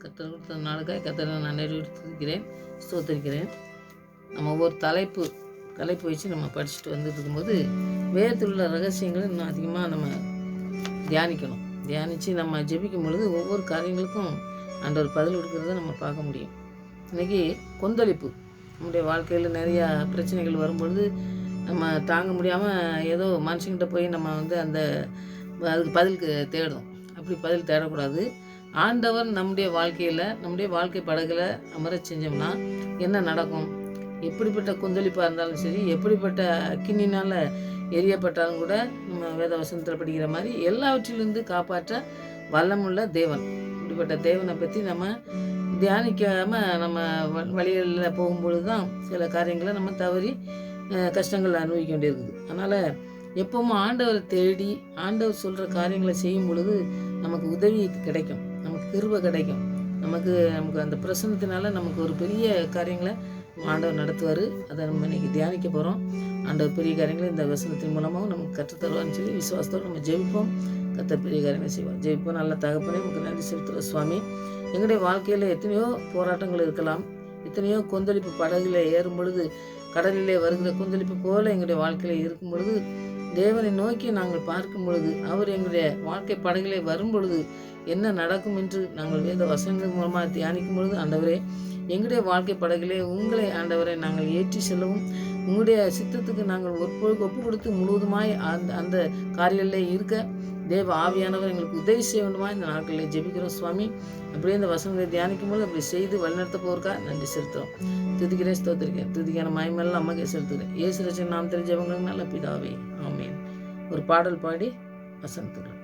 கர்த்தர் கொடுத்த நாளுக்காக கர்த்தரை நான் நிறைவேற்றிருக்கிறேன், ஸ்தோத்திரிக்கிறேன். நம்ம ஒவ்வொரு தலைப்பு வச்சு நம்ம படிச்சுட்டு வந்துட்டு இருக்கும்போது வேதத்தில் உள்ள ரகசியங்களை இன்னும் அதிகமாக நம்ம தியானிக்கணும். தியானித்து நம்ம ஜெபிக்கும் பொழுது ஒவ்வொரு காரியங்களுக்கும் ஆண்டவர் பதில் கொடுக்கறத நம்ம பார்க்க முடியும். இன்றைக்கி கொந்தளிப்பு நம்முடைய வாழ்க்கையில் நிறையா பிரச்சனைகள் வரும்பொழுது நம்ம தாங்க முடியாமல் ஏதோ மனுஷங்கிட்ட போய் நம்ம அதுக்கு பதிலுக்கு தேடணும். அப்படி பதில் தேடக்கூடாது. ஆண்டவர் நம்முடைய வாழ்க்கையில் நம்முடைய வாழ்க்கை படகுல அமர செஞ்சோம்னா என்ன நடக்கும்? எப்படிப்பட்ட கொந்தளிப்பாக இருந்தாலும் சரி, எப்படிப்பட்ட அக்கினினால் எரியப்பட்டாலும் கூட நம்ம வேத வசனத்தில் படிக்கிற மாதிரி எல்லாவற்றிலிருந்து காப்பாற்ற வல்லமுள்ள தேவன். இப்படிப்பட்ட தேவனை பற்றி நம்ம தியானிக்காமல் நம்ம வழிகளில் போகும்பொழுது தான் சில காரியங்களை நம்ம தவறி கஷ்டங்கள் அனுபவிக்க வேண்டியிருக்குது. அதனால் எப்பவும் ஆண்டவரை தேடி ஆண்டவர் சொல்கிற காரியங்களை செய்யும் பொழுது நமக்கு உதவி கிடைக்கும், நமக்கு கிருபை கிடைக்கும். நமக்கு அந்த பிரசன்னத்தினால நமக்கு ஒரு பெரிய காரியங்களை ஆண்டவர் நடத்துவார். அதை நம்ம இன்றைக்கி தியானிக்க போகிறோம். ஆண்டவர் பெரிய காரியங்களை இந்த வசனத்தின் மூலமாகவும் நமக்கு கற்றுத்தருவான்னு சொல்லி விசுவாசத்தோடு நம்ம ஜெபிப்போம். கர்த்தர் பெரிய காரியங்களை செய்வார். ஜெபிப்போம். நல்ல தகப்பனே, உங்களுக்கு நன்றி செலுத்துகிற சுவாமி. எங்களுடைய வாழ்க்கையில் எத்தனையோ போராட்டங்கள் இருக்கலாம், எத்தனையோ கொந்தளிப்பு படகுல ஏறும் பொழுது கடலிலே வருகிற கொந்தளிப்பு போல எங்களுடைய வாழ்க்கையில் இருக்கும் பொழுது தேவனை நோக்கி நாங்கள் பார்க்கும் பொழுது அவர் எங்களுடைய வாழ்க்கை படகிலே வரும் பொழுது என்ன நடக்கும் என்று நாங்கள் வேத வசனங்கள் மூலமாக தியானிக்கும் பொழுது ஆண்டவரே, எங்களுடைய வாழ்க்கை படகிலே உங்களை ஆண்டவரை நாங்கள் ஏற்றி செல்லவும் உங்களுடைய சித்தத்துக்கு நாங்கள் ஒப்பு கொடுத்து முழுவதுமாய் அந்த காரியங்களிலே இருக்க தேவ ஆவியானவர் எங்களுக்கு உதவி செய்ய வேண்டுமா இந்த நாட்களில் ஜெபிக்கிறோம் சுவாமி. அப்படியே இந்த வசனங்களை தியானிக்கும் போது அப்படி செய்து வழிநடத்த போகிறக்கா நன்றி செலுத்துகிறோம். துதிக்கிறேன், ஸ்தோத்திரிக்கிறேன். துதிக்கான மகிமையெல்லாம் அம்மாக்கே செலுத்துகிறேன். இயேசு ரட்சகர் நாமத்தில் ஜெபங்களுக்கு நல்ல பிதாவே, ஆமென். ஒரு பாடல் பாடி வசனத்துக்கிறோம்.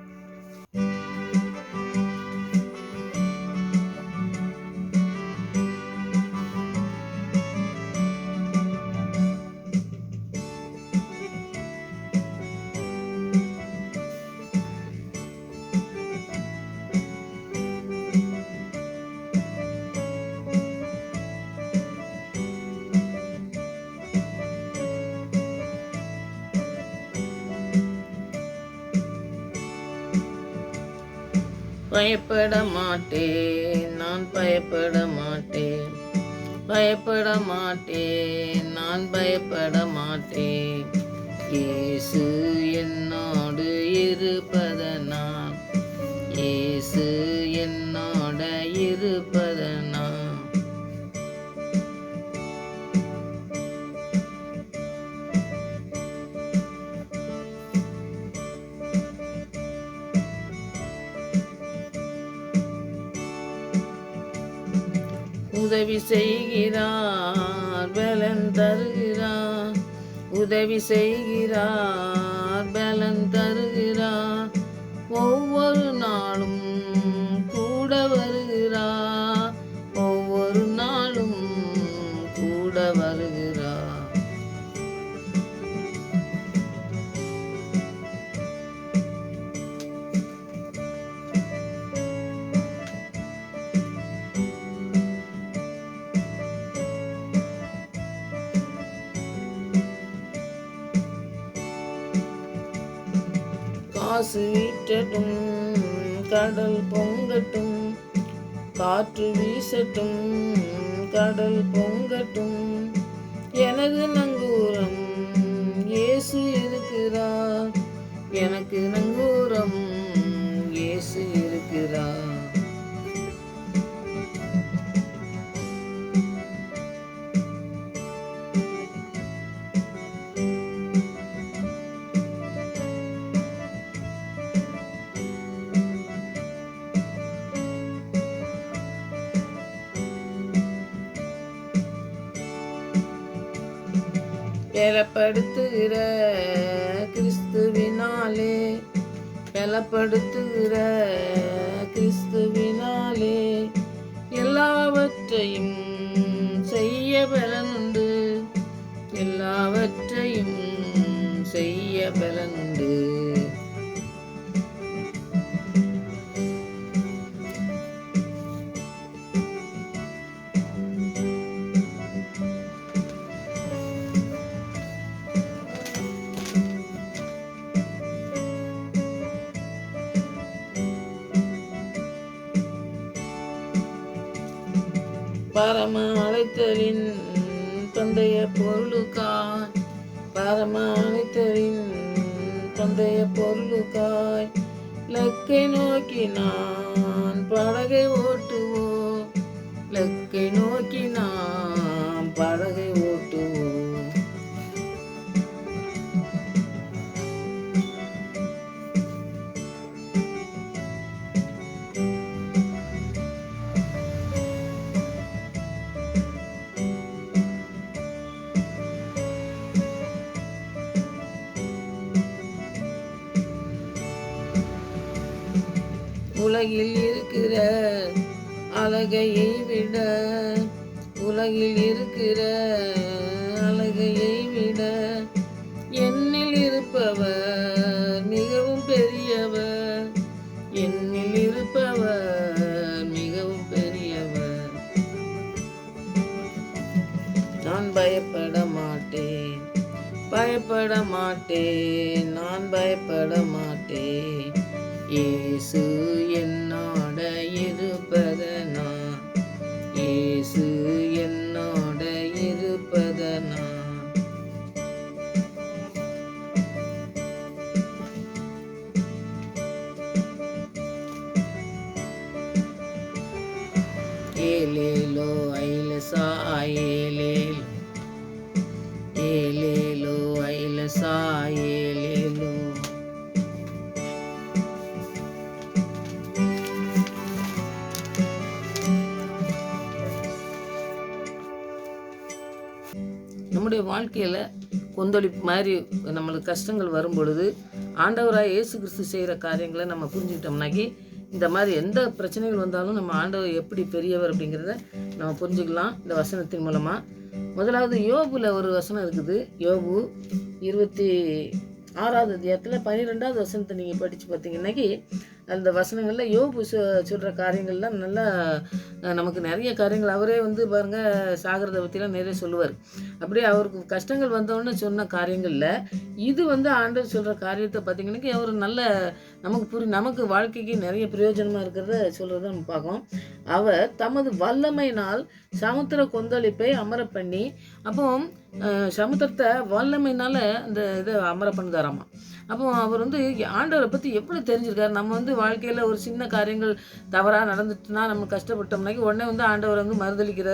பயப்பட மாட்டேன், நான் பயப்பட மாட்டேன், பயப்பட மாட்டேன், நான் பயப்பட மாட்டேன். இயேசு என்னோடு இருப்பதனால், இயேசு என்னோட இருப்பதனால். உதவி செய்கிறார், பலன் தருகிறார், உதவி செய்கிறார், பலன் தருகிறார். ஒவ்வொரு நாளும் கூட வருகிறார், ஒவ்வொரு நாளும் கூட வருகிறார். காசு வீட்டட்டும், கடல் பொங்கட்டும், காற்று வீசட்டும், கடல் பொங்கட்டும், எனது நங்கூரம் இயேசு இருக்கிறார், எனக்கு நங்கூரம் இயேசு இருக்கிறார். பலப்படுத்துகிற கிறிஸ்துவினாலே, பலப்படுத்துகிற கிறிஸ்துவினாலே எல்லாவற்றையும் செய்ய பலனுண்டு, எல்லாவற்றையும் செய்ய பலனுண்டு. பரம அழைத்தலின் தந்தைய பொருளுக்காய், பரம அழைத்தலின் தந்தைய பொருளுக்காய், லக்கை நோக்கி நான் படகை ஓட்டுவோம், லக்கை நோக்கி நாம் படகை ஓட்டுவோம். உலகில் இருக்கிற அழகையை விட, உலகில் இருக்கிற அழகையை விட என்னில் இருப்பவர் மிகவும் பெரியவர், என்னில் இருப்பவர் மிகவும் பெரியவர். நான் பயப்பட மாட்டேன், பயப்பட மாட்டேன், நான் பயப்பட மாட்டேன். இயேசு என்னோட இருப்பதனா, இயேசு என்னோட இருப்பதனா. ஏலேலோ ஐலசா ஏலேலோ, ஏலேலோ ஐலசா ஏலேலோ. நம்முடைய வாழ்க்கையில் கொந்தளிப்பு மாதிரி நம்மளுக்கு கஷ்டங்கள் வரும் பொழுது ஆண்டவராக இயேசு கிறிஸ்து செய்கிற காரியங்களை நம்ம புரிஞ்சுக்கிட்டோம்னாக்கி இந்த மாதிரி எந்த பிரச்சனைகள் வந்தாலும் நம்ம ஆண்டவர் எப்படி பெரியவர் அப்படிங்கிறத நம்ம புரிஞ்சுக்கலாம் இந்த வசனத்தின் மூலமாக. முதலாவது யோபுல ஒரு வசனம் இருக்குது. யோபு 26வது அத்தியாயத்தில் 12வது வசனத்தை நீங்கள் படித்து பார்த்தீங்கன்னாக்கி அந்த வசனங்களில் யோபு சொல்கிற காரியங்கள்லாம் நல்லா நமக்கு நிறைய காரியங்கள் அவரே வந்து பாருங்கள் சாகிறத பற்றிலாம் நிறைய சொல்லுவார். அப்படியே அவருக்கு கஷ்டங்கள் வந்தோன்னு சொன்ன காரியங்களில் இது வந்து ஆண்டவர் சொல்கிற காரியத்தை பார்த்திங்கன்னாக்கி அவர் நல்ல நமக்கு வாழ்க்கைக்கு நிறைய பிரயோஜனமாக இருக்கிறத சொல்கிறத நம்ம பார்க்கோம். அவர் தமது வல்லமையினால் சமுத்திர கொந்தளிப்பை அமர பண்ணி, அப்போ சமுத்திரத்தை வல்லமையினால் அந்த இதை அமர பண்ணுதாராமா. அப்போ அவர் வந்து ஆண்டவரை பற்றி எப்படி தெரிஞ்சிருக்காரு. நம்ம வந்து வாழ்க்கையில் ஒரு சின்ன காரியங்கள் தவறாக நடந்துட்டுனா நம்ம கஷ்டப்பட்டோம்னாக்கி உடனே வந்து ஆண்டவரை வந்து மறுதளிக்கிற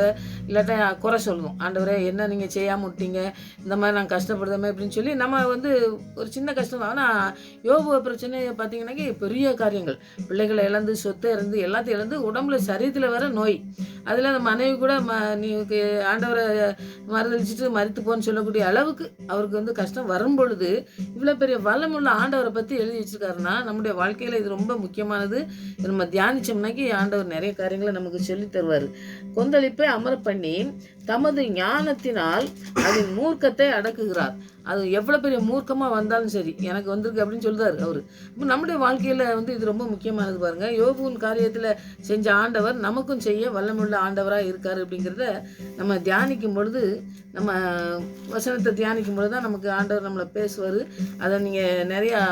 இல்லாட்டா குறை சொல்லுவோம். ஆண்டவரை என்ன நீங்கள் செய்யாமல் விட்டீங்க, இந்த மாதிரி நான் கஷ்டப்படுறமே அப்படின்னு சொல்லி நம்ம வந்து ஒரு சின்ன கஷ்டம் தான். ஆனால் யோபு பிரச்சனையை பார்த்தீங்கன்னாக்கி பெரிய காரியங்கள், பிள்ளைகளை இழந்து சொத்தை இழந்து எல்லாத்தையும் இழந்து உடம்புல சரீரத்தில் வர நோய், அதில் அந்த மனைவி கூட நீ ஆண்டவரை மறுதளிச்சுட்டு மறித்து போன்னு சொல்லக்கூடிய அளவுக்கு அவருக்கு வந்து கஷ்டம் வரும் பொழுது இவ்வளோ பெரிய வல்லமுள்ள ஆண்டவரை பற்றி எழுதி வச்சுருக்காருன்னா நம்முடைய வாழ்க்கையில் இது ரொம்ப முக்கியமானது. நம்ம தியானிச்சோம்னாக்கி ஆண்டவர் நிறைய காரியங்களை நமக்கு சொல்லி தருவார். கொந்தளிப்பை அமர பண்ணி தமது ஞானத்தினால் அதன் மூர்க்கத்தை அடக்குகிறார். அது எவ்வளோ பெரிய மூர்க்கமாக வந்தாலும் சரி எனக்கு வந்திருக்கு அப்படின்னு சொல்லுறாரு அவர். இப்போ நம்முடைய வாழ்க்கையில் வந்து இது ரொம்ப முக்கியமானது பாருங்கள். யோபுவின் காரியத்தில் செஞ்ச ஆண்டவர் நமக்கும் செய்ய வல்லமுள்ள ஆண்டவராக இருக்கார் அப்படிங்கிறத நம்ம தியானிக்கும் பொழுது, நம்ம வசனத்தை தியானிக்கும் பொழுது தான் நமக்கு ஆண்டவர் நம்மளை பேசுவார். அதை நீங்கள் நிறையா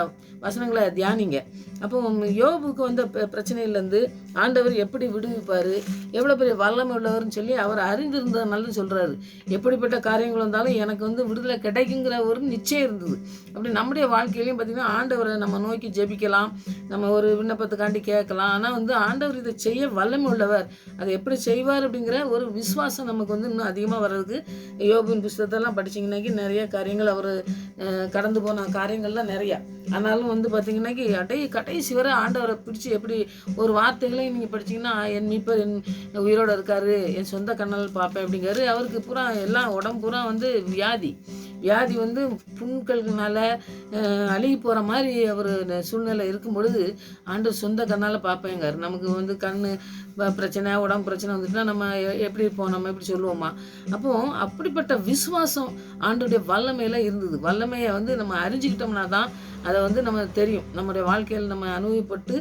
வசனங்களை தியானிங்க. அப்போ யோபுக்கு வந்த பிரச்சனையிலேருந்து ஆண்டவர் எப்படி விடுவிப்பார், எவ்வளோ பெரிய வல்லமை உள்ளவர்னு சொல்லி அவர் அறிந்திருந்ததுனால சொல்கிறாரு. எப்படிப்பட்ட காரியங்கள் வந்தாலும் எனக்கு வந்து விடுதலை கிடைக்குங்கிற ஒரு நிச்சயம் இருந்தது. அப்படி நம்முடைய வாழ்க்கையிலையும் பார்த்திங்கன்னா ஆண்டவரை நம்ம நோக்கி ஜெபிக்கலாம், நம்ம ஒரு விண்ணப்பத்துக்காண்டி கேட்கலாம். ஆனால் வந்து ஆண்டவர் இதை செய்ய வல்லமை உள்ளவர், அதை எப்படி செய்வார் அப்படிங்கிற ஒரு விசுவாசம் நமக்கு வந்து இன்னும் அதிகமாக வர்றதுக்கு யோபுவின் புஸ்தகத்தெல்லாம் படிச்சிங்கன்னாக்கி நிறைய காரியங்கள் அவர் கடந்து போன காரியங்கள்லாம் நிறையா. ஆனாலும் வந்து பார்த்திங்கன்னாக்கி கடைசி வரை ஆண்டவரை பிடிச்சி எப்படி ஒரு வார்த்தைகளையும் நீங்கள் படிச்சிங்கன்னா என் மீட்பர் என் உயிரோடு இருக்கார், என் சொந்த கண்ணால் பார்ப்பேன் அப்படிங்கிறாரு. அவருக்கு பூரா எல்லாம் உடம்பு பூரா வந்து வியாதி வந்து புண்கள்னால அழுகி போகிற மாதிரி அவர் சூழ்நிலை இருக்கும் பொழுது ஆண்டவர் சொந்த கண்ணால் பார்ப்பேங்கார். நமக்கு வந்து கண் பிரச்சனை உடம்பு பிரச்சனை வந்துட்டுனா நம்ம எப்படி இருப்போம், நம்ம எப்படி சொல்லுவோமா? அப்போது அப்படிப்பட்ட விசுவாசம் ஆண்டோடைய வல்லமையெல்லாம் இருந்தது. வல்லமையை வந்து நம்ம அறிஞ்சிக்கிட்டோம்னா தான் அதை வந்து நம்ம தெரியும், நம்முடைய வாழ்க்கையில் நம்ம அனுபவப்பட்டு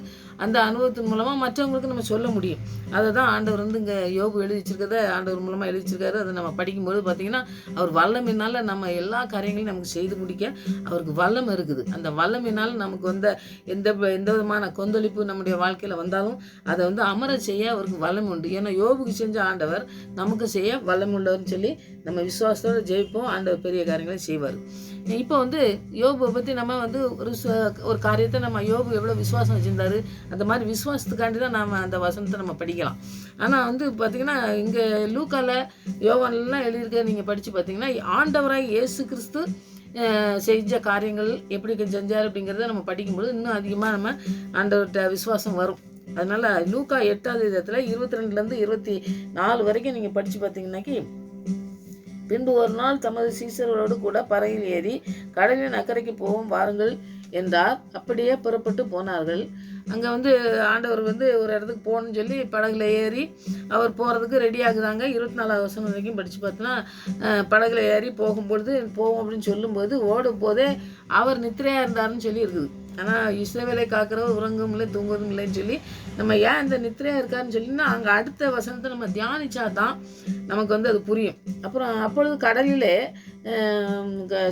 அந்த அனுபவத்தின் மூலமாக மற்றவங்களுக்கு நம்ம சொல்ல முடியும். அதை தான் ஆண்டவர் வந்து இங்கே யோபு எழுதி வச்சிருக்கிறத ஆண்டவர் மூலமாக எழுதி வச்சிருக்காரு. அதை நம்ம படிக்கும்போது பார்த்திங்கன்னா அவர் வல்லமையினால் நம்ம எல்லா காரியங்களையும் நமக்கு செய்து முடிக்க அவருக்கு வல்லமை இருக்குது. அந்த வல்லமையினால் நமக்கு வந்த எந்த விதமான கொந்தளிப்பு நம்முடைய வாழ்க்கையில் வந்தாலும் அதை வந்து அமர செய்ய செய்ய அவருக்கு வல்லமை உண்டு. ஏன்னா யோபுக்கு செஞ்ச ஆண்டவர் நமக்கு செய்ய வல்லமை உள்ளவர்னு சொல்லி நம்ம விசுவாசத்தோடு ஜெயிப்போம். ஆண்டவர் பெரிய காரியங்களை செய்வார். இப்போ யோபுவை பற்றி நம்ம ஒரு காரியத்தை நம்ம யோபு எவ்வளோ விசுவாசம் வச்சுருந்தாரு, அந்த மாதிரி விசுவாசத்துக்காண்டி தான் நாம் அந்த வசனத்தை நம்ம படிக்கலாம். ஆனால் பார்த்திங்கன்னா இங்கே லூக்கால யோவான்லாம் எழுதியிருக்க நீங்கள் படித்து பார்த்தீங்கன்னா ஆண்டவராய் இயேசு கிறிஸ்து செஞ்ச காரியங்கள் எப்படி செஞ்சார் அப்படிங்கிறத நம்ம படிக்கும்போது இன்னும் அதிகமாக நம்ம ஆண்டவர்கிட்ட விசுவாசம் வரும். அதனால் லூக்கா 8வது அதிகாரத்தில் 22லேருந்து 24 வரைக்கும் நீங்கள் படித்து பார்த்தீங்கன்னாக்கி, பின்பு ஒரு நாள் தமது சீசர்களோடு கூட படகில் ஏறி கடலின் அக்கறைக்கு போவோம் வாருங்கள் என்றார். அப்படியே புறப்பட்டு போனார்கள். அங்கே ஆண்டவர் ஒரு இடத்துக்கு போகணும்னு சொல்லி படகுல ஏறி அவர் போகிறதுக்கு ரெடி ஆகுதாங்க. 24வது வசனம் வரைக்கும் படித்து பார்த்தோன்னா, படகுல ஏறி போகும்பொழுது போவோம் அப்படின்னு சொல்லும்போது ஓடும் போதே அவர் நித்திரையாக இருந்தாருன்னு சொல்லி இருக்குது. ஆனால் இஸ்ரவேலை காக்கிறவர் உறங்கும் இல்லை தூங்குவதும் இல்லைன்னு சொல்லி நம்ம ஏன் இந்த நித்திரையாக இருக்காருன்னு சொல்லினா அங்கே அடுத்த வசனத்தை நம்ம தியானிச்சா தான் நமக்கு அது புரியும். அப்புறம் அப்பொழுது கடலிலே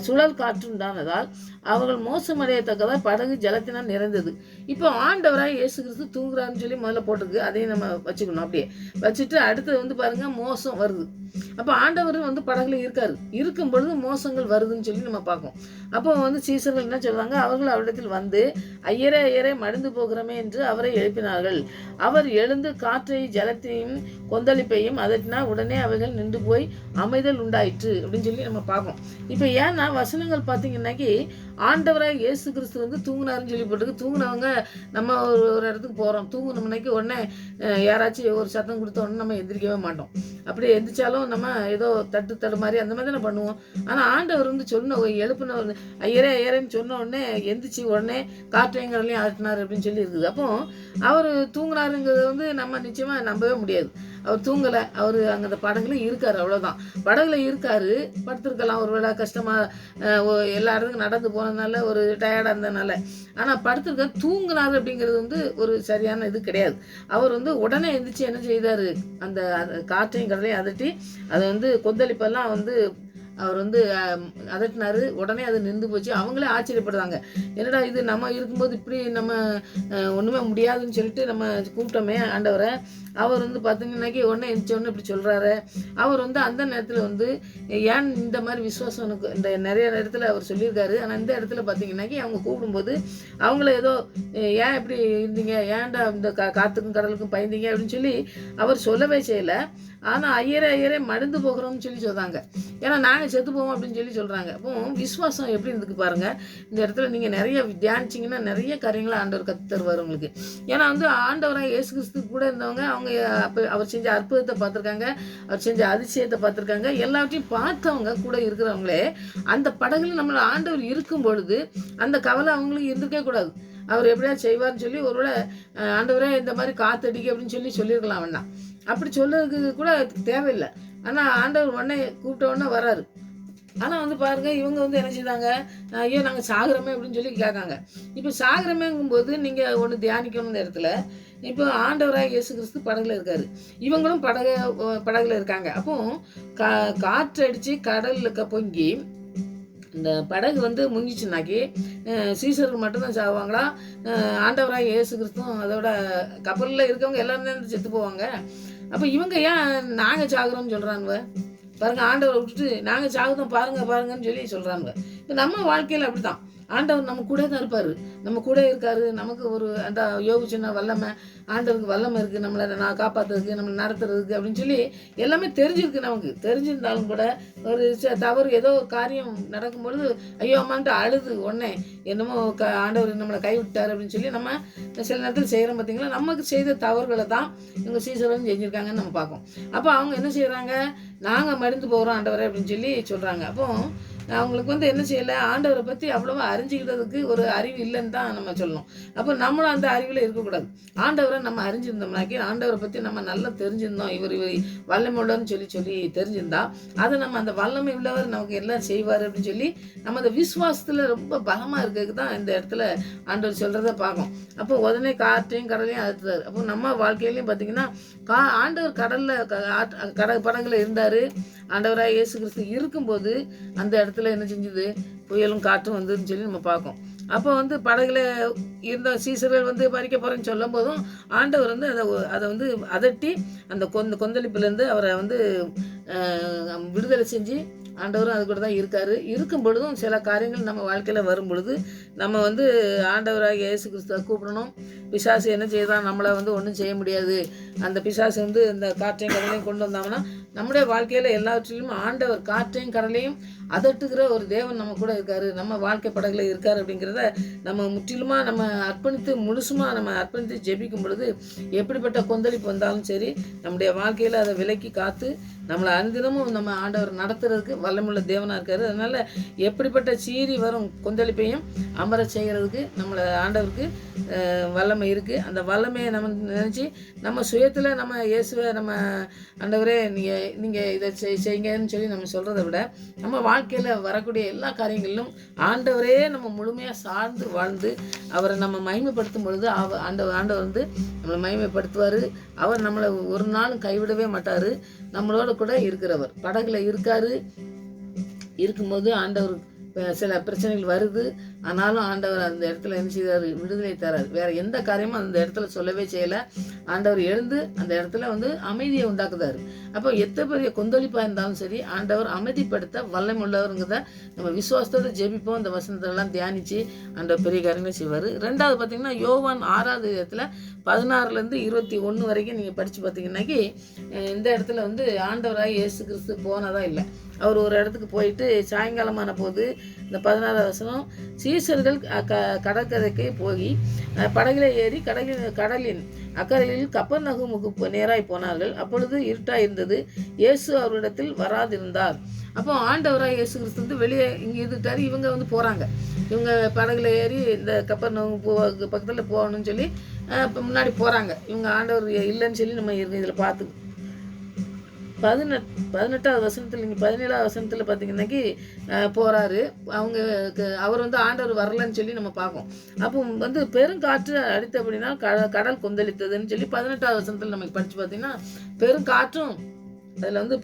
சுழல் காற்றுண்டானதால் அவர்கள் மோசமடையத்தக்கதாக படகு ஜலத்தினால் நிறைந்தது. இப்போ ஆண்டவராக இயேசு கிறிஸ்து தூங்குறாருன்னு சொல்லி முதல்ல போட்டிருக்கு. அதையும் நம்ம வச்சுக்கணும். அப்படியே வச்சுட்டு அடுத்தது பாருங்க, மோசம் வருது. அப்போ ஆண்டவர் படகுல இருக்காரு. இருக்கும் பொழுது மோசங்கள் வருதுன்னு சொல்லி நம்ம பார்க்கோம். அப்போ சீசர்கள் என்ன சொல்றாங்க, அவர்கள் அவரிடத்தில் வந்து ஐயரே ஐயரே மடிந்து போகிறோமே என்று அவரை எழுப்பினார்கள். அவர் எழுந்து காற்றை ஜலத்தையும் கொந்தளிப்பையும் அதட்டினா உடனே அவைகள் நின்று போய் அமைதல் உண்டாயிற்று அப்படின்னு சொல்லி நம்ம பார்க்கோம். இப்போ ஏன்னா வசனங்கள் பார்த்தீங்கன்னாக்கி ஆண்டவராக இயேசு கிறிஸ்து தூங்குனாருன்னு சொல்லி போட்டுருக்கு. தூங்குனவங்க நம்ம ஒரு இடத்துக்கு போகிறோம், தூங்குனோம்னாக்கி உடனே யாராச்சும் ஒரு சத்தம் கொடுத்த உடனே நம்ம எந்திரிக்கவே மாட்டோம். அப்படியே எந்திரிச்சாலும் நம்ம ஏதோ தட்டு மாதிரி அந்த மாதிரி தானே பண்ணுவோம். ஆனால் ஆண்டவர் சொன்ன எழுப்பினவர் ஐயரே ஐயரேன்னு சொன்ன உடனே எந்திரிச்சு உடனே காற்றையங்களையும் ஆட்டினார் அப்படின்னு சொல்லி இருக்குது. அப்போ அவர் தூங்குனாருங்கிறது நம்ம நிச்சயமாக நம்பவே முடியாது. அவர் தூங்கலை, அவர் அங்கே அந்த படகுல இருக்காரு, அவ்வளோதான். படகுல இருக்காரு, படுத்திருக்கலாம் ஒரு வேளை கஷ்டமாக எல்லா இடத்துக்கும் நடந்து போனதுனால ஒரு டயர்டாக இருந்ததுனால. ஆனால் படுத்திருக்க தூங்குனாரு அப்படிங்கிறது ஒரு சரியான இது கிடையாது. அவர் உடனே எந்திரிச்சு என்ன செய்தார், அந்த காற்றையும் கடலையும் அதட்டி அதை கொந்தளிப்பெல்லாம் அவர் அதட்டினாரு. உடனே அது நின்று போச்சு. அவங்களே ஆச்சரியப்படுறாங்க, என்னடா இது நம்ம இருக்கும்போது இப்படி நம்ம ஒன்றுமே முடியாதுன்னு சொல்லிட்டு நம்ம கூப்பிட்டோமே ஆண்டவரை. அவர் பார்த்தீங்கன்னாக்கி உடனே எந்திரிச்சோன்னு இப்படி சொல்கிறாரு. அவர் அந்த நேரத்தில் ஏன் இந்த மாதிரி விசுவாசம் எனக்கு இந்த நிறைய இடத்துல அவர் சொல்லியிருக்காரு. ஆனால் இந்த இடத்துல பார்த்தீங்கன்னாக்கி அவங்க கூப்பிடும்போது அவங்கள ஏதோ ஏன் இப்படி இருந்தீங்க, ஏன்டா இந்த காற்றுக்கும் கடலுக்கும் பயந்தீங்க அப்படின்னு சொல்லி அவர் சொல்லவே செய்யலை. ஆனால் ஐயரே ஐயரே மடிந்து போகிறோம்னு சொல்லி சொல்கிறாங்க. ஏன்னா நாங்கள் செத்து போவோம் அப்படின்னு சொல்லி சொல்கிறாங்க. அப்போ விசுவாசம் எப்படி இருந்துக்கு பாருங்கள். இந்த இடத்துல நீங்கள் நிறைய தியானிச்சிங்கன்னா நிறைய காரியங்களை ஆண்டவர் கற்று தருவார் உங்களுக்கு. ஏன்னா ஆண்டவராக இயேசு கிறிஸ்து கூட இருந்தவங்க அவங்க அப்போ அவர் செஞ்ச அற்புதத்தை பார்த்துருக்காங்க, அவர் செஞ்ச அதிசயத்தை பார்த்துருக்காங்க. எல்லாத்தையும் பார்த்தவங்க கூட இருக்கிறவங்களே அந்த படகுல நம்மளோட ஆண்டவர் இருக்கும் பொழுது அந்த கவலை அவங்களுக்கு இருந்திருக்கே கூடாது. அவர் எப்படியா செய்வார்னு சொல்லி ஒருவேளை ஆண்டவரே இந்த மாதிரி காத்தடிக்க அப்படின்னு சொல்லியிருக்கலாம். வேணா அப்படி சொல்லுறதுக்கு கூட தேவையில்லை. ஆனால் ஆண்டவர் உடனே கூப்பிட்ட உடனே வராரு. ஆனால் பாருங்க, இவங்க என்ன செய்தாங்க, ஐயோ நாங்கள் சாகுறோமே அப்படின்னு சொல்லி கேட்காங்க. இப்போ சாகுறமேங்கும்போது நீங்கள் ஒன்று தியானிக்கணும் இந்த இடத்துல. இப்போ ஆண்டவராக இயேசு கிறிஸ்து படகுல இருக்காரு, இவங்களும் படகுல இருக்காங்க. அப்போ காற்று அடித்து கடலுக்கு பொங்கி இந்த படகு முங்கிச்சுனாக்கி சீசர்கள் மட்டும்தான் சாவாங்களா, ஆண்டவராக இயேசு கிறிஸ்துவும் அதோட கப்பலில் இருக்கவங்க எல்லாருமே செத்து போவாங்க. அப்போ இவங்க ஏன் நாங்கள் சாகுறோம்னு சொல்கிறாங்க பாருங்கள். ஆண்டவரை விட்டுட்டு நாங்கள் சாகுதோம் பாருங்கன்னு சொல்லி சொல்கிறாங்க. இப்போ நம்ம வாழ்க்கையில் அப்படி தான். ஆண்டவர் நம்ம கூட தான் இருப்பார், நம்ம கூட இருக்காரு. நமக்கு ஒரு அந்த யோபு சொன்ன வல்லமை, ஆண்டவருக்கு வல்லமை இருக்குது நம்மளை நான் காப்பாற்றுறதுக்கு, நம்மளை நடத்துறதுக்கு அப்படின்னு சொல்லி எல்லாமே தெரிஞ்சிருக்கு. நமக்கு தெரிஞ்சிருந்தாலும் கூட ஒரு தவறு ஏதோ ஒரு காரியம் நடக்கும்பொழுது ஐயோ அம்மான்ட்டு அழுது உடனே என்னமோ ஆண்டவர் நம்மளை கைவிட்டார் அப்படின்னு சொல்லி நம்ம சில நேரத்தில் செய்கிறோம். பார்த்தீங்களா, நமக்கு செய்த தவறுகளை தான் இவங்க சீசரும் செஞ்சுருக்காங்கன்னு நம்ம பார்ப்போம். அப்போ அவங்க என்ன செய்கிறாங்க, நாங்கள் மடிந்து போகிறோம் ஆண்டவரை அப்படின்னு சொல்லி சொல்கிறாங்க. அப்போ அவங்களுக்கு என்ன செய்யலை, ஆண்டவரை பற்றி அவ்வளோவா அறிஞ்சிக்கிறதுக்கு ஒரு அறிவு இல்லைன்னு தான் நம்ம சொல்லணும். அப்போ நம்மளும் அந்த அறிவில் இருக்கக்கூடாது. ஆண்டவரை நம்ம அறிஞ்சிருந்தோம்னாக்கி, ஆண்டவரை பற்றி நம்ம நல்லா தெரிஞ்சிருந்தோம், இவர் வல்லமை உள்ளவர்னு சொல்லி தெரிஞ்சிருந்தா அதை நம்ம அந்த வல்லமை உள்ளவர் நமக்கு எல்லாம் செய்வார் அப்படின்னு சொல்லி நம்ம அந்த விசுவாசத்தில் ரொம்ப பலமாக இருக்கிறதுக்கு தான் இந்த இடத்துல ஆண்டவர் சொல்கிறத பார்க்கும். அப்போ உடனே காற்றையும் கடலையும் அழுத்துறாரு. அப்போ நம்ம வாழ்க்கையிலையும் பார்த்தீங்கன்னா ஆண்டவர் படகுல இருந்தார். ஆண்டவராக இயேசு கிறிஸ்து இருக்கும்போது அந்த இடத்துல என்ன செஞ்சுது, புயலும் காற்றும் வந்ததுன்னு சொல்லி நம்ம பார்க்கோம். அப்போ வந்து படகுல இருந்த சீசர்கள் வந்து மறிக்க போகிறேன்னு சொல்லும் போதும் ஆண்டவர் வந்து அதை வந்து அதட்டி அந்த கொந்தளிப்புலேருந்து அவரை வந்து விடுதலை செஞ்சு ஆண்டவரும் அது கூட தான் இருக்கார். இருக்கும் பொழுதும் சில காரியங்கள் நம்ம வாழ்க்கையில் வரும் பொழுது நம்ம வந்து ஆண்டவராக இயேசு கிறிஸ்துவை கூப்பிடணும். பிசாசு என்ன செய்தான், நம்மளை வந்து ஒன்றும் செய்ய முடியாது. அந்த பிசாசு வந்து இந்த காற்றையும் கடலையும் கொண்டு வந்தாங்கன்னா நம்முடைய வாழ்க்கையில் எல்லாவற்றிலும் ஆண்டவர் காற்றையும் கடலையும் அதட்டுகிற ஒரு தேவன் நம்ம கூட இருக்காரு, நம்ம வாழ்க்கை படகுல இருக்காரு அப்படிங்கிறத நம்ம முற்றிலுமாக நம்ம அர்ப்பணித்து முழுசுமாக நம்ம அர்ப்பணித்து ஜெபிக்கும் பொழுது எப்படிப்பட்ட கொந்தளிப்பு வந்தாலும் சரி நம்முடைய வாழ்க்கையில் அதை விலக்கி காத்து நம்மளை அனுதினமும் நம்ம ஆண்டவர் நடத்துறதுக்கு வல்லமுள்ள தேவனாக இருக்காரு. அதனால் எப்படிப்பட்ட சீறி வரும் கொந்தளிப்பையும் அமர செய்கிறதுக்கு நம்மளை ஆண்டவருக்கு வல்லமை இருக்குது. அந்த வல்லமையை நம்ம நினச்சி நம்ம சுயத்தில் நம்ம இயேசுவை நம்ம ஆண்டவரே நீங்கள் இதை செய்யுங்கன்னு சொல்லி நம்ம சொல்கிறத விட நம்ம வாழ்க்கையில் வரக்கூடிய எல்லா காரியங்களிலும் ஆண்டவரே நம்ம முழுமையாக சார்ந்து வாழ்ந்து அவரை நம்ம மகிமைப்படுத்தும் பொழுது ஆண்டவர் வந்து நம்மளை மகிமைப்படுத்துவார். அவர் நம்மளை ஒரு நாளும் கைவிடவே மாட்டார். நம்மளோட கூட இருக்கிறவர் படகுல இருக்காரு. இருக்கும்போது ஆண்டவர் சில பிரச்சனைகள் வருது, ஆனாலும் ஆண்டவர் அந்த இடத்துல என்ன செய்தார், விடுதலை தரார். வேற எந்த காரியமும் அந்த இடத்துல சொல்லவே செய்யலை. ஆண்டவர் எழுந்து அந்த இடத்துல வந்து அமைதியை உண்டாக்குதாரு. அப்போ எத்தனை பெரிய கொந்தளிப்பாக இருந்தாலும் சரி ஆண்டவர் அமைதிப்படுத்த வல்லமை உள்ளவருங்கிறத நம்ம விசுவாசத்தோடு ஜெபிப்போம். இந்த வசனத்தெல்லாம் தியானித்து ஆண்டவர் பெரிய காரியங்களை செய்வார். ரெண்டாவது பார்த்தீங்கன்னா யோவான் 6வது இடத்துல 16லேருந்து 21 வரைக்கும் நீங்கள் படித்து பார்த்தீங்கன்னாக்கி இந்த இடத்துல வந்து ஆண்டவராக இயேசு கிறிஸ்து போனதா இல்லை. அவர் ஒரு இடத்துக்கு போயிட்டு சாயங்காலமான போது இந்த 16வது வசனம், சீசர்கள் கடற்கரைக்கு போய் படகில ஏறி கடலின் அக்கறையில் கப்பர்நகூமுக்கு நேராய் போனார்கள். அப்பொழுது இருட்டாக இருந்தது. இயேசு அவரிடத்தில் வராதிருந்தார். அப்போ ஆண்டவராக இயேசு கிறிஸ்து வந்து வெளியே இங்கே இருந்துட்டார். இவங்க வந்து போகிறாங்க. இவங்க படகுல ஏறி இந்த கப்பர்நகூம் பக்கத்தில் போகணும்னு சொல்லி இப்போ முன்னாடி போகிறாங்க. இவங்க ஆண்டவர் இல்லைன்னு சொல்லி நம்ம இதில் பார்த்து 18வது வசனத்தில் நீங்கள் 17வது வசனத்தில் பார்த்தீங்கன்னாக்கி போகிறாரு. அவர் வந்து ஆண்டவர் வரலன்னு சொல்லி நம்ம பார்ப்போம். அப்போ வந்து பெருங்காற்று அடித்த அப்படின்னா கடல் கொந்தளித்ததுன்னு சொல்லி 18வது வசனத்தில் நமக்கு படித்து பார்த்தீங்கன்னா பெருங்காற்றும் அதில் வந்து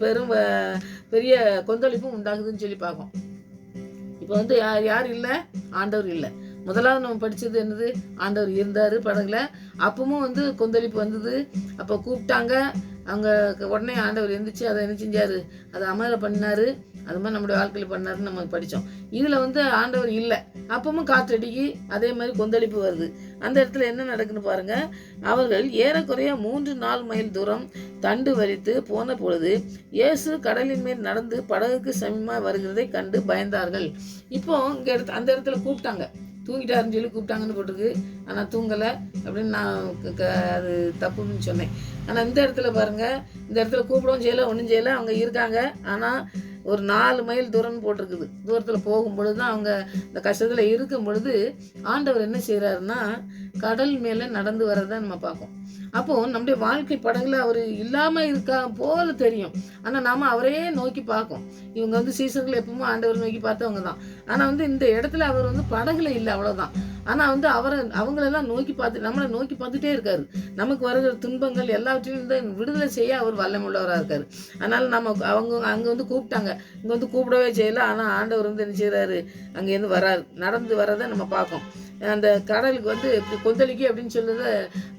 பெரிய கொந்தளிப்பும் உண்டாகுதுன்னு சொல்லி பார்ப்போம். இப்போ வந்து யார் இல்லை, ஆண்டவர் இல்லை. முதலாவது நம்ம படித்தது என்னது, ஆண்டவர் இருந்தார் படகுல. அப்பவும் வந்து கொந்தளிப்பு வந்தது. அப்போ கூப்பிட்டாங்க. அவங்க உடனே ஆண்டவர் எழுந்திரிச்சு அதை என்ன செஞ்சார், அதை அமர பண்ணார். அது மாதிரி நம்முடைய வாழ்க்கையில் பண்ணாருன்னு நம்ம படித்தோம். இதில் வந்து ஆண்டவர் இல்லை. அப்பவும் காற்றடிக்கி அதே மாதிரி கொந்தளிப்பு வருது. அந்த இடத்துல என்ன நடக்குன்னு பாருங்கள். அவர்கள் ஏறக்குறைய 3-4 மைல் தூரம் தண்டு வலித்து போன பொழுது இயேசு கடலின் மேல் நடந்து படகுக்கு சமீபமாக வருகிறதை கண்டு பயந்தார்கள். இப்போ இங்கே அந்த இடத்துல கூப்பிட்டாங்க. தூங்கிட்டாருன்னு சொல்லி கூப்பிட்டாங்கன்னு போட்டிருக்கு. ஆனால் தூங்கலை அப்படின்னு நான் அது தப்புன்னு சொன்னேன். ஆனால் இந்த இடத்துல பாருங்கள், இந்த இடத்துல கூப்பிடவும் செய்யலை, ஒன்றும் செய்யலை. அவங்க இருக்காங்க. ஆனால் ஒரு 4 மைல் தூரம்னு போட்டிருக்குது. தூரத்தில் போகும்பொழுது தான் அவங்க இந்த கஷ்டத்தில் இருக்கும் பொழுது ஆண்டவர் என்ன செய்கிறாருன்னா கடல் மேலே நடந்து வர்றதை நம்ம பார்ப்போம். அப்போது நம்முடைய வாழ்க்கை படகுல அவர் இல்லாமல் இருக்கா போல தெரியும். ஆனால் நாம் அவரையே நோக்கி பார்க்கும். இவங்க வந்து சீசர்கள் எப்பவும் ஆண்டவர் நோக்கி பார்த்தவங்க தான். ஆனால் வந்து இந்த இடத்துல அவர் வந்து படகுல இல்லை, அவ்வளோதான். ஆனால் வந்து அவங்களெல்லாம் நோக்கி பார்த்து நம்மளை நோக்கி பார்த்துட்டே இருக்காரு. நமக்கு வருகிற துன்பங்கள் எல்லாவற்றையும் வந்து விடுதலை செய்ய அவர் வல்லமுள்ளவராக இருக்கார். அதனால் அங்கே வந்து கூப்பிட்டாங்க. இங்கே வந்து கூப்பிடவே செய்யலை. ஆனால் ஆண்டவர் வந்து என்ன செய்கிறாரு, அங்கேருந்து வராரு, நடந்து வர்றதை நம்ம பார்க்கோம். அந்த கடலுக்கு வந்து இப்படி கொந்தளிக்கி அப்படின்னு சொல்லுறத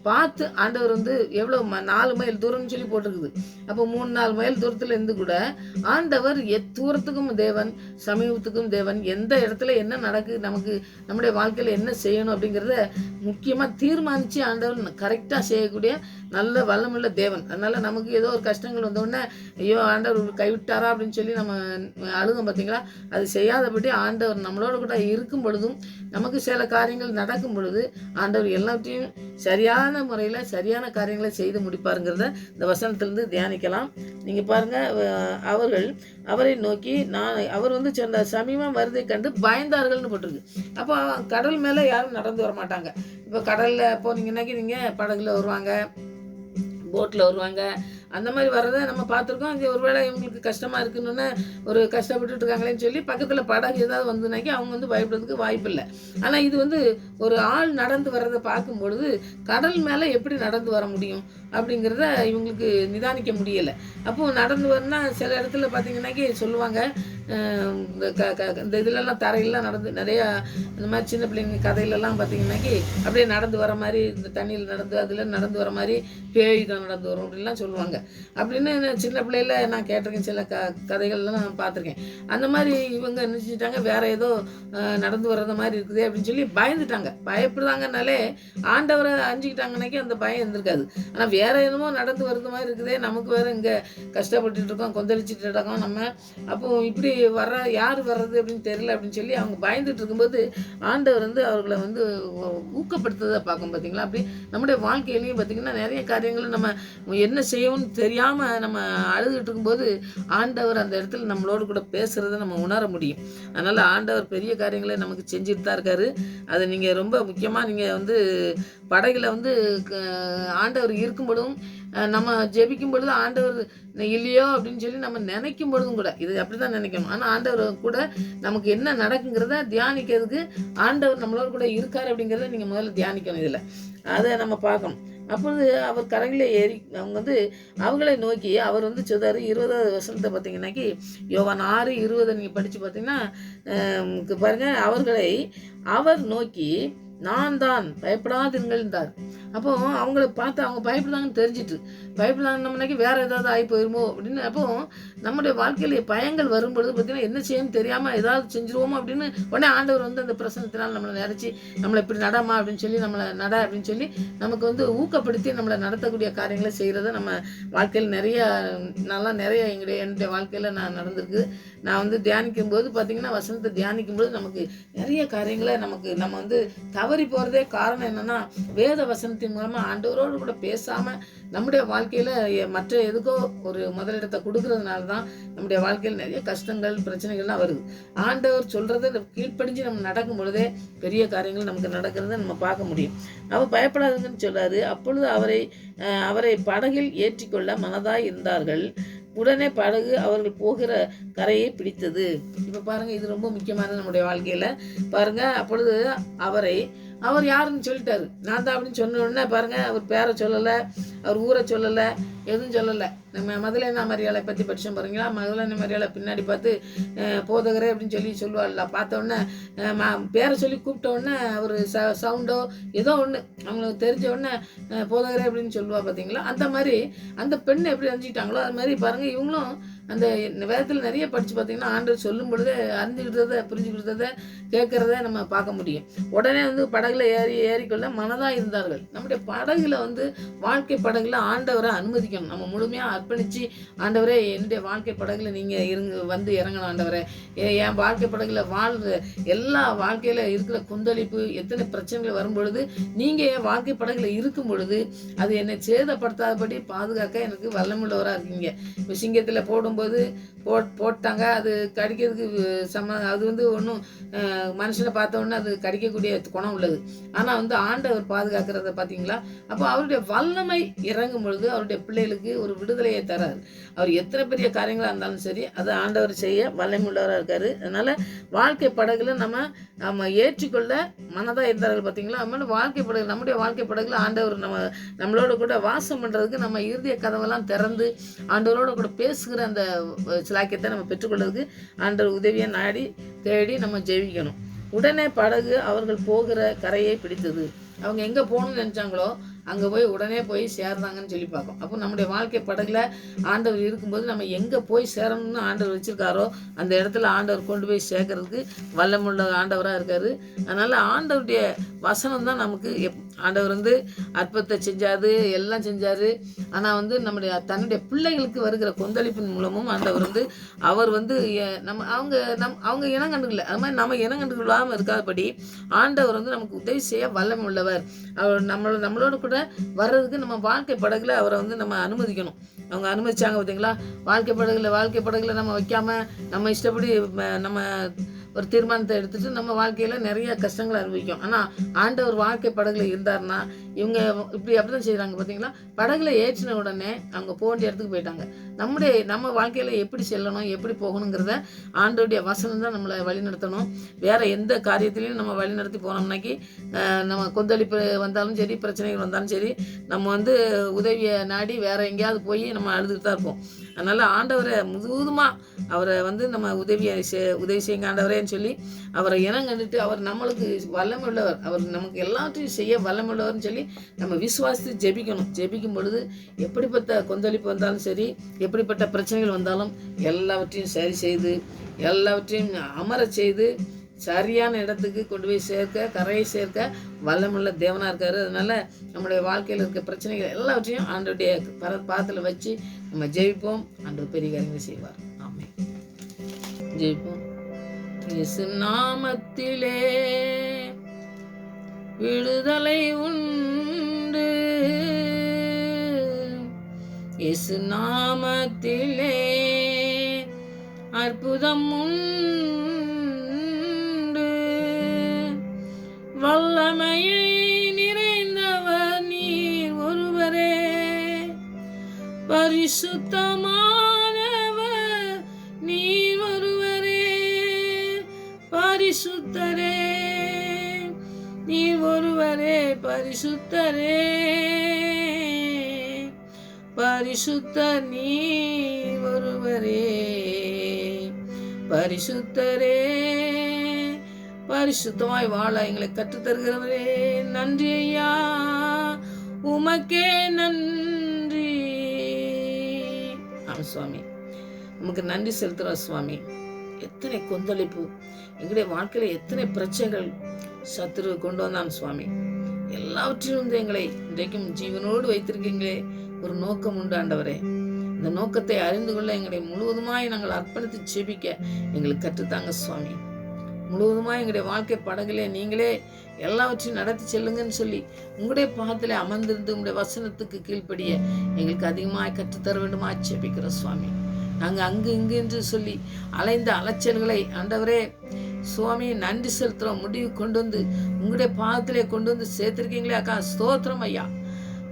பார்த்து ஆண்டவர் வந்து எவ்வளோ 4 மைல் தூரம்னு சொல்லி போட்டிருக்குது. அப்போ 3-4 மைல் தூரத்தில் இருந்து கூட ஆண்டவர் தூரத்துக்கும் தேவன், சமீபத்துக்கும் தேவன். எந்த இடத்துல என்ன நடக்குது, நமக்கு நம்முடைய வாழ்க்கையில் என்ன செய்யணும் அப்படிங்கிறத முக்கியமாக தீர்மானித்து ஆண்டவர் கரெக்டாக செய்யக்கூடிய நல்ல வல்லமுள்ள தேவன். அதனால் நமக்கு ஏதோ ஒரு கஷ்டங்கள் வந்தோடனே ஐயோ ஆண்டவர் கைவிட்டாரா அப்படின்னு சொல்லி நம்ம அழுகும் பார்த்தீங்களா. அது செய்யாதபடி ஆண்டவர் நம்மளோட கூட இருக்கும் பொழுதும் நமக்கு சில காரியங்கள் நடக்கும் பொழுது ஆண்டவர் எல்லாத்தையும் சரியான முறையில் சரியான காரியங்களை செய்து முடிப்பாருங்கிறத இந்த வசனத்திலிருந்து தியானிக்கலாம். நீங்கள் பாருங்கள், அவரை நோக்கி அவர் வந்து சொன்ன சமீபம் வருதை கண்டு பயந்தார்கள்னு போட்டிருக்கு. அப்போ கடல் மேலே யாரும் நடந்து வர மாட்டாங்க. இப்போ கடலில் போனீங்கன்னாக்கி நீங்கள் படகுல வருவாங்க, போட்டில் வருவாங்க, அந்த மாதிரி வர்றதை நம்ம பார்த்துருக்கோம். அது ஒருவேளை இவங்களுக்கு கஷ்டமாக இருக்குன்னு ஒரு கஷ்டப்பட்டுட்டு இருக்காங்களேன்னு சொல்லி பக்கத்தில் படகு ஏதாவது வந்துனாக்கி அவங்க வந்து பயப்படுறதுக்கு வாய்ப்பு இல்லை. ஆனால் இது வந்து ஒரு ஆள் நடந்து வர்றதை பார்க்கும்பொழுது கடல் மேலே எப்படி நடந்து வர முடியும் அப்படிங்கிறத இவங்களுக்கு நிதானிக்க முடியலை. அப்போது நடந்து வரனா சில இடத்துல பார்த்தீங்கன்னாக்கி சொல்லுவாங்க, இந்த இதிலெல்லாம் தரையிலலாம் நடந்து நிறையா இந்த மாதிரி சின்ன பிள்ளைங்க கதையிலலாம் பார்த்தீங்கன்னாக்கி அப்படியே நடந்து வர மாதிரி, இந்த தண்ணியில் நடந்து அதில் நடந்து வர மாதிரி பேய் தான் நடந்து வரும் அப்படின்லாம் சொல்லுவாங்க. அப்படின்னு சின்ன பிள்ளையில நான் கேட்டிருக்கேன், சில கதைகள்லாம் நான் பார்த்துருக்கேன். அந்த மாதிரி இவங்க நினச்சிட்டாங்க வேற ஏதோ நடந்து வர்றது மாதிரி இருக்குது அப்படின்னு சொல்லி பயந்துட்டாங்க. பயப்படுறாங்கனாலே ஆண்டவரை அஞ்சிக்கிட்டாங்கன்னாக்கி அந்த பயம் இருந்திருக்காது. ஆனால் வேற என்னமோ நடந்து வர்றது மாதிரி இருக்குதே, நமக்கு வேறு இங்கே கஷ்டப்பட்டுட்டு இருக்கோம், கொந்தளிச்சுட்டு இருக்கோம் நம்ம, அப்போ இப்படி யார் வர்றது அப்படின்னு தெரியல அப்படின்னு சொல்லி அவங்க பயந்துட்டு இருக்கும்போது ஆண்டவர் வந்து அவர்களை வந்து ஊக்கப்படுத்துறதை பார்க்கும். பார்த்தீங்களா? அப்படி நம்முடைய வாழ்க்கையிலையும் பார்த்தீங்கன்னா நிறைய காரியங்கள் நம்ம என்ன செய்யணும்னு தெரியாமல் நம்ம அழுதுகிட்டு இருக்கும்போது ஆண்டவர் அந்த இடத்துல நம்மளோடு கூட பேசுகிறத நம்ம உணர முடியும். அதனால் ஆண்டவர் பெரிய காரியங்களை நமக்கு செஞ்சுட்டு தான் இருக்காரு. அதை நீங்கள் ரொம்ப முக்கியமாக நீங்கள் வந்து படகுல வந்து ஆண்டவர் இருக்கும்பொழுதும் நம்ம ஜெபிக்கும் பொழுது ஆண்டவர் இல்லையோ அப்படின்னு சொல்லி நம்ம நினைக்கும் பொழுதும் கூட இது அப்படி தான் நினைக்கணும். ஆனால் ஆண்டவர் கூட நமக்கு என்ன நடக்குங்கிறத தியானிக்கிறதுக்கு ஆண்டவர் நம்மளோட கூட இருக்கார் அப்படிங்கிறத நீங்கள் முதல்ல தியானிக்கணும். இதில் அதை நம்ம பார்க்கணும். அப்பொழுது அவர் கரையில் ஏறி அவங்க வந்து அவங்களை நோக்கி அவர் வந்து சொல்றாரு. 20வது வசனத்தை பார்த்தீங்கன்னாக்கி யோவான் 6:20 நீங்கள் படித்து பார்த்தீங்கன்னா பாருங்கள், அவர்களை அவர் நோக்கி நான் தான் பயப்படாதீர்கள் என்றார். அப்போ அவங்கள பார்த்து அவங்க பயப்படுதாங்கன்னு தெரிஞ்சிட்டு பயப்படுதாங்கன்னாக்கி வேற ஏதாவது ஆகி போயிருமோ அப்படின்னு. அப்போ நம்முடைய வாழ்க்கையில் பயங்கள் வரும்பொழுது பார்த்தீங்கன்னா என்ன செய்யணும்னு தெரியாமல் ஏதாவது செஞ்சுருவோமோ அப்படின்னு உடனே ஆண்டவர் வந்து அந்த பிரசனத்தினால் நம்மளை நினச்சி நம்மளை இப்படி நடமா அப்படின்னு சொல்லி நம்மளை நட அப்படின்னு சொல்லி நமக்கு வந்து ஊக்கப்படுத்தி நம்மளை நடத்தக்கூடிய காரியங்களை செய்கிறத நம்ம வாழ்க்கையில் நிறைய என்னுடைய வாழ்க்கையில் நான் நடந்திருக்கு. நான் வந்து தியானிக்கும் போது பார்த்தீங்கன்னா வசனத்தை தியானிக்கும் போது நமக்கு நிறைய காரியங்களை நம்ம வந்து தவறி போகிறதே காரணம் என்னென்னா வேத வசனத்தின் மூலமாக ஆண்டவரோடு கூட பேசாமல் நம்முடைய வாழ்க்கையில் மற்ற எதுக்கோ ஒரு முதலிடத்தை கொடுக்கறதுனால தான் நம்முடைய வாழ்க்கையில் நிறைய கஷ்டங்கள் பிரச்சனைகள்லாம் வருது. ஆண்டவர் சொல்கிறத கீழ்ப்படிஞ்சு நம்ம நடக்கும் பொழுதே பெரிய காரியங்கள் நமக்கு நடக்கிறத நம்ம பார்க்க முடியும். அவர் பயப்படாதுங்கன்னு சொல்கிறாரு. அப்பொழுது அவரை படகில் ஏற்றிக்கொள்ள மனதாய் இருந்தார்கள். உடனே படகு அவர்கள் போகிற கரையை பிடித்தது. இப்போ பாருங்கள், இது ரொம்ப முக்கியமானது நம்முடைய வாழ்க்கையில். பாருங்கள், அப்பொழுது அவர் யாருன்னு சொல்லிட்டாரு. நான் தான் அப்படின்னு சொன்ன உடனே பாருங்கள், அவர் பேரை சொல்லலை, அவர் ஊரை சொல்லலை, எதுவும் சொல்லலை. நம்ம மதலேனா மரியாதை பற்றி படித்தோம் பாருங்களா? மதலேனா மரியாதை பின்னாடி பார்த்து போதகரே அப்படின்னு சொல்லி சொல்லுவாள்ல. பார்த்த உடனே பேரை சொல்லி கூப்பிட்ட உடனே ஒரு சவுண்டோ ஏதோ ஒன்று அவங்களுக்கு தெரிஞ்ச உடனே போதகரே அப்படின்னு சொல்லுவா பார்த்தீங்களா? அந்த மாதிரி அந்த பெண்ணை எப்படி அறிஞ்சிக்கிட்டாங்களோ அது மாதிரி பாருங்கள், இவங்களும் அந்த வேதத்தில் நிறைய படித்து பார்த்தீங்கன்னா ஆண்டவர் சொல்லும் பொழுதே அறிஞ்சுக்கிட்டதை புரிஞ்சுக்கிட்டதை கேட்குறத நம்ம பார்க்க முடியும். உடனே வந்து படகுல ஏறிக்கொள்ள மனதாக இருந்தார்கள். நம்முடைய படகுல வந்து வாழ்க்கை படகுல ஆண்டவரை அனுமதிக்கணும். நம்ம முழுமையாக அர்ப்பணித்து ஆண்டவரே என்னுடைய வாழ்க்கை படகுல நீங்கள் வந்து இறங்கணும் ஆண்டவரே, என் வாழ்க்கை படகுல வாழ்கிற எல்லா வாழ்க்கையில் இருக்கிற கொந்தளிப்பு எத்தனை பிரச்சனைகள் வரும்பொழுது நீங்கள் என் வாழ்க்கை படகுல இருக்கும் பொழுது அது என்னை சேதப்படுத்தாதபடி பாதுகாக்க எனக்கு வல்லமுள்ளவராக இருக்கீங்க. இப்போ சிங்கத்தில் போடும்போது போட்டாங்க, அது கடிக்கிறதுக்கு அது வந்து ஒன்றும் மனுஷனை பார்த்த உடனே அது கடிக்கக்கூடிய குணம் உள்ளது. ஆனால் வந்து ஆண்டவர் பாதுகாக்கிறத பார்த்தீங்களா? அப்போ அவருடைய வல்லமை இறங்கும் பொழுது அவருடைய பிள்ளைகளுக்கு ஒரு விடுதலையை தராரு. அவர் எத்தனை பெரிய காரியங்களாக இருந்தாலும் சரி அதை ஆண்டவர் செய்ய வல்லமையுள்ளவராக இருக்காரு. அதனால வாழ்க்கை படகுல நம்ம ஏற்றிக்கொள்ள மனதாக இருந்தார்கள். பார்த்தீங்களா? அது வாழ்க்கை படகு, நம்முடைய வாழ்க்கை படகுல ஆண்டவர் நம்மளோட கூட வாசம் பண்ணுறதுக்கு நம்ம இறுதிய கதவெல்லாம் திறந்து ஆண்டவரோட கூட பேசுகிற அந்த சிலாக்கியத்தை நம்ம பெற்றுக்கொள்றதுக்கு ஆண்டவர் உதவியை நாடி தேடி நம்ம ஜெயிக்கணும். உடனே படகு அவர்கள் போகிற கரையை பிடித்தது. அவங்க எங்கே போகணும்னு நினச்சாங்களோ அங்கே உடனே போய் சேர்ந்தாங்கன்னு சொல்லி பார்க்கும். அப்போ நம்முடைய வாழ்க்கை படகுல ஆண்டவர் இருக்கும்போது நம்ம எங்கே போய் சேரணும்னு ஆண்டவர் வச்சுருக்காரோ அந்த இடத்துல ஆண்டவர் கொண்டு போய் சேர்க்கறதுக்கு வல்லமுள்ள ஆண்டவராக இருக்கார். அதனால் ஆண்டவருடைய வசனம் தான் நமக்கு ஆண்டவர் வந்து அற்புதத்தை செஞ்சாரு, எல்லாம் செஞ்சார். ஆனால் வந்து தன்னுடைய பிள்ளைகளுக்கு வருகிற கொந்தளிப்பின் மூலமும் ஆண்டவர் வந்து அவர் வந்து அவங்க இனம் கண்டுக்கல. அது மாதிரி நம்ம இனம் கண்டுக்கொள்ளாமல் இருக்காதபடி ஆண்டவர் வந்து நமக்கு உதவி செய்ய வல்லமை உள்ளவர். அவர் நம்மளோட கூட வர்றதுக்கு நம்ம வாழ்க்கை படகுல அவரை வந்து நம்ம அனுமதிக்கணும். அவங்க அனுமதிச்சாங்க பார்த்தீங்களா? வாழ்க்கை படகுல நம்ம வைக்காம நம்ம இஷ்டப்படி நம்ம ஒரு தீர்மானத்தை எடுத்துட்டு நம்ம வாழ்க்கையில் நிறைய கஷ்டங்களை அனுபவிக்கும். ஆனால் ஆண்டவர் வாழ்க்கை படகுல இருந்தாருன்னா இவங்க அப்படிதான் செய்கிறாங்க பார்த்தீங்களா. படகுல ஏற்றின உடனே அவங்க போக வேண்டிய இடத்துக்கு போயிட்டாங்க. நம்ம வாழ்க்கையில் எப்படி செல்லணும், எப்படி போகணுங்கிறத ஆண்டவருடைய வசனம் தான் நம்மளை வழிநடத்தணும். வேற எந்த காரியத்திலையும் நம்ம வழிநடத்தி போனோம்னாக்கி நம்ம கொந்தளிப்பு வந்தாலும் சரி, பிரச்சனைகள் வந்தாலும் சரி, நம்ம உதவியை நாடி வேற எங்கேயாவது போய் நம்ம அழுதுகிட்டு தான் இருப்போம். அதனால் ஆண்டவரை முழுவதுமாக அவரை நம்ம உதவி செய்யுங்க ஆண்டவரேன்னு சொல்லி அவரை இனம் கண்டுட்டு, அவர் நம்மளுக்கு வல்லமை உள்ளவர், அவர் நமக்கு எல்லாத்தையும் செய்ய வல்லமை உள்ளவர்னு சொல்லி நம்ம விசுவாசித்து ஜெபிக்கணும். ஜெபிக்கும் பொழுது எப்படிப்பட்ட கொந்தளிப்பு வந்தாலும் சரி, எப்படிப்பட்ட பிரச்சனைகள் வந்தாலும் எல்லாவற்றையும் சரி செய்து, எல்லாவற்றையும் அமர செய்து, சரியான இடத்துக்கு கொண்டு போய் சேர்க்க, கரையை சேர்க்க வல்லமுள்ள தேவனாக இருக்காரு. அதனால நம்முடைய வாழ்க்கையில் இருக்க பிரச்சனைகள் எல்லாவற்றையும் ஆண்டவருடைய பாதத்தில் வச்சு நம்ம ஜெயிப்போம். ஆண்டவர் பெரிய காரியங்களை செய்வார். ஆமென். ஜெயிப்போம். இயேசு நாமத்திலே விடுதலை உண்டு, இயேசு நாமத்திலே அற்புதம் உண்டு, வல்லமையை நிறைந்தவர் நீர் ஒருவரே, பரிசுத்தமானவர் நீர் ஒருவரே, பரிசுத்தரே நீர் ஒருவரே, பரிசுத்தரே பரிசுத்தர் நீர் ஒருவரே, பரிசுத்தரே. பரிசுத்தமாய் வாழ எங்களை கற்றுத்தருகிறவரே நன்றி ஐயா, உமக்கே நன்றி. ஆமாம் சுவாமி, நமக்கு நன்றி செலுத்துகிறோம் சுவாமி. எத்தனை கொந்தளிப்பு எங்களுடைய வாழ்க்கையில், எத்தனை பிரச்சனைகள் சத்துரு கொண்டு வந்தான் சுவாமி. எல்லாவற்றிலும் எங்களை இன்றைக்கும் ஜீவனோடு வைத்திருக்கீங்களே, ஒரு நோக்கம் உண்டு ஆண்டவரே. இந்த நோக்கத்தை அறிந்து கொள்ள எங்களை முழுவதுமாய் நாங்கள் அர்ப்பணித்து ஜெபிக்க எங்களுக்கு கற்றுத்தாங்க சுவாமி. முழுவதுமாய் எங்களுடைய வாழ்க்கை படகுலே நீங்களே எல்லாவற்றையும் நடத்தி செல்லுங்கன்னு சொல்லி உங்களுடைய பாதத்திலே அமர்ந்திருந்து உங்களுடைய வசனத்துக்கு கீழ்ப்படிய எங்களுக்கு அதிகமாக கற்றுத்தர வேண்டுமா ஜெபிக்கிறோம் சுவாமி. நாங்கள் அங்கு இங்கு என்று சொல்லி அலைந்த அலைச்சல்களை ஆண்டவரே சுவாமி நன்றி செலுத்துகிறோம். முடிவு கொண்டு வந்து உங்களுடைய பாதத்திலே கொண்டு வந்து சேர்த்திருக்கீங்களே அக்கா, ஸ்தோத்திரம் ஐயா.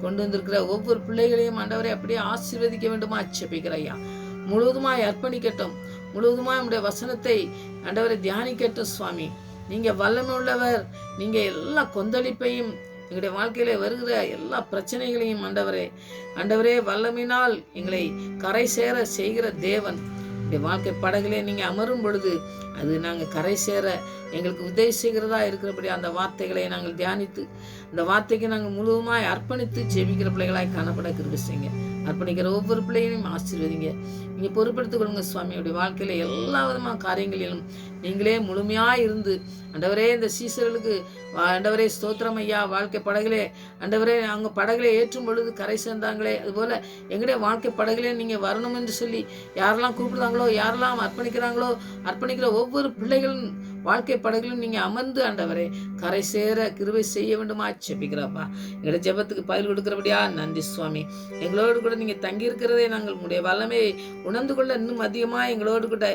கொண்டு வந்திருக்கிற ஒவ்வொரு பிள்ளைகளையும் ஆண்டவரை அப்படியே ஆசீர்வதிக்க வேண்டுமா ஜெபிக்கிற ஐயா. முழுவதுமாய் அர்ப்பணிக்கட்டும், முழுவதுமாய் உங்களுடைய வசனத்தை ஆண்டவரை தியானிக்கட்டும் சுவாமி. நீங்க வல்லமை உள்ளவர். நீங்க எல்லா கொந்தளிப்பையும் எங்களுடைய வாழ்க்கையில வருகிற எல்லா பிரச்சனைகளையும் ஆண்டவரே வல்லமையினால் எங்களை கரை சேர செய்கிற தேவன். இந்த வாழ்க்கை படகுலே நீங்க அமரும் பொழுது அது நாங்கள் கரை சேர எங்களுக்கு உதவி செய்கிறதா இருக்கிறபடி அந்த வார்த்தைகளை நாங்கள் தியானித்து அந்த வார்த்தைக்கு நாங்கள் முழுவதுமாய் அர்ப்பணித்து ஜெபிக்கிற பிள்ளைகளாய் காணப்பட கிருபை செய்யுங்க. அர்ப்பணிக்கிற ஒவ்வொரு பிள்ளைகளையும் ஆசீர்வதிங்க. நீங்கள் பொறுப்படுத்திக் கொள்ளுங்க சுவாமியுடைய வாழ்க்கையில் எல்லா விதமான காரியங்களிலும் நீங்களே முழுமையாக இருந்து ஆண்டவரே இந்த சீசர்களுக்கு ஆண்டவரே ஸ்தோத்திரம் ஐயா. வாழ்க்கை படகுலே ஆண்டவரே அவங்க படகுலே ஏற்றும் பொழுது கரை சேர்ந்தாங்களே, அதுபோல் எங்களுடைய வாழ்க்கை படகுலே நீங்கள் வரணும் என்று சொல்லி யாரெல்லாம் கூப்பிடுறாங்களோ, யாரெல்லாம் அர்ப்பணிக்கிற ஒவ்வொரு பிள்ளைகளும் வாழ்க்கை படகுலும் நீங்கள் அமர்ந்து ஆண்டவரே கரை சேர கிருபை செய்ய வேண்டுமா ஜெபிக்கிறப்பா. எங்களுடைய ஜெபத்துக்கு பதில் கொடுக்கிறபடியா நன்றி சுவாமி. எங்களோடு கூட நீங்கள் தங்கியிருக்கிறதே நாங்கள் உங்களுடைய வல்லமையை உணர்ந்து கொள்ள இன்னும் அதிகமாக எங்களோடு கூட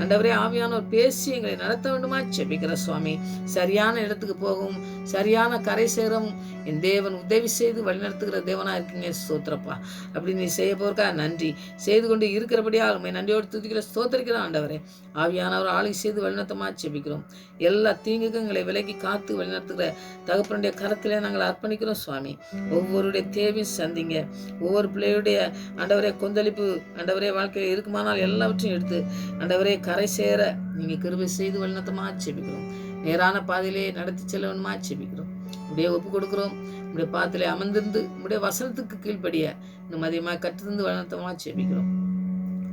ஆண்டவரே ஆவியானவர் பேசி எங்களை நடத்த வேண்டுமா ஜெபிக்கிற சுவாமி. சரியான இடத்துக்கு போகவும் சரியான கரை சேரவும் என் தேவன் உதவி செய்து வழிநடத்துகிற தேவனாக இருக்கீங்க. ஸ்தோத்திரப்பா. அப்படி நீ செய்ய போறக்கா நன்றி. செய்து கொண்டு இருக்கிறபடியா உண்மை நன்றியோடு துதிக்கிற ஸ்தோத்திரிக்கிற ஆண்டவரே ஆவியானவர் ஆளுகை செய்து வழிநடத்தமா ஜெபிக்கிறோம். எல்லா தீங்குக்கும் எங்களை விலக்கி காத்து வழிநடத்துகிற தகப்பனுடைய கரத்திலே நாங்கள் அர்ப்பணிக்கிறோம் சுவாமி. ஒவ்வொருடைய தேவையும் சந்திங்க. ஒவ்வொரு பிள்ளையுடைய ஆண்டவரே கொந்தளிப்பு ஆண்டவரே வாழ்க்கையில் இருக்குமானால் எல்லாவற்றையும் எடுத்து ஆண்டவரே கரை சேர நீங்கள் கிருபை செய்து வழிநடத்தமா ஜெபிக்கிறோம். நேரான பாதையிலே நடத்தி செல்ல வேணுமா ஜெபிக்கிறோம். இப்படியே ஒப்பு கொடுக்குறோம். உடைய பாத்திலே அமர்ந்திருந்து உடைய வசனத்துக்கு கீழ்ப்படிய இன்னும் அதிகமாக கற்றுந்து வழிநடத்தமா ஜெபிக்கிறோம்.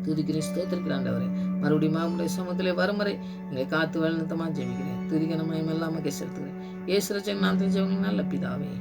துதிக்கிறேன் ஸ்தோத்திரிக்கிற ஆண்டவரே மறுபடியும் உடைய சமூகத்திலே வரும் வரை எங்களை காத்து வழிநடத்தமா ஜெபிக்கிறேன். துதிக்க நம்ம எல்லாம் செலுத்துகிறேன். இயேசு ரட்சகன் நாமத்தில் ஜெபம் நல்ல பிதாவே.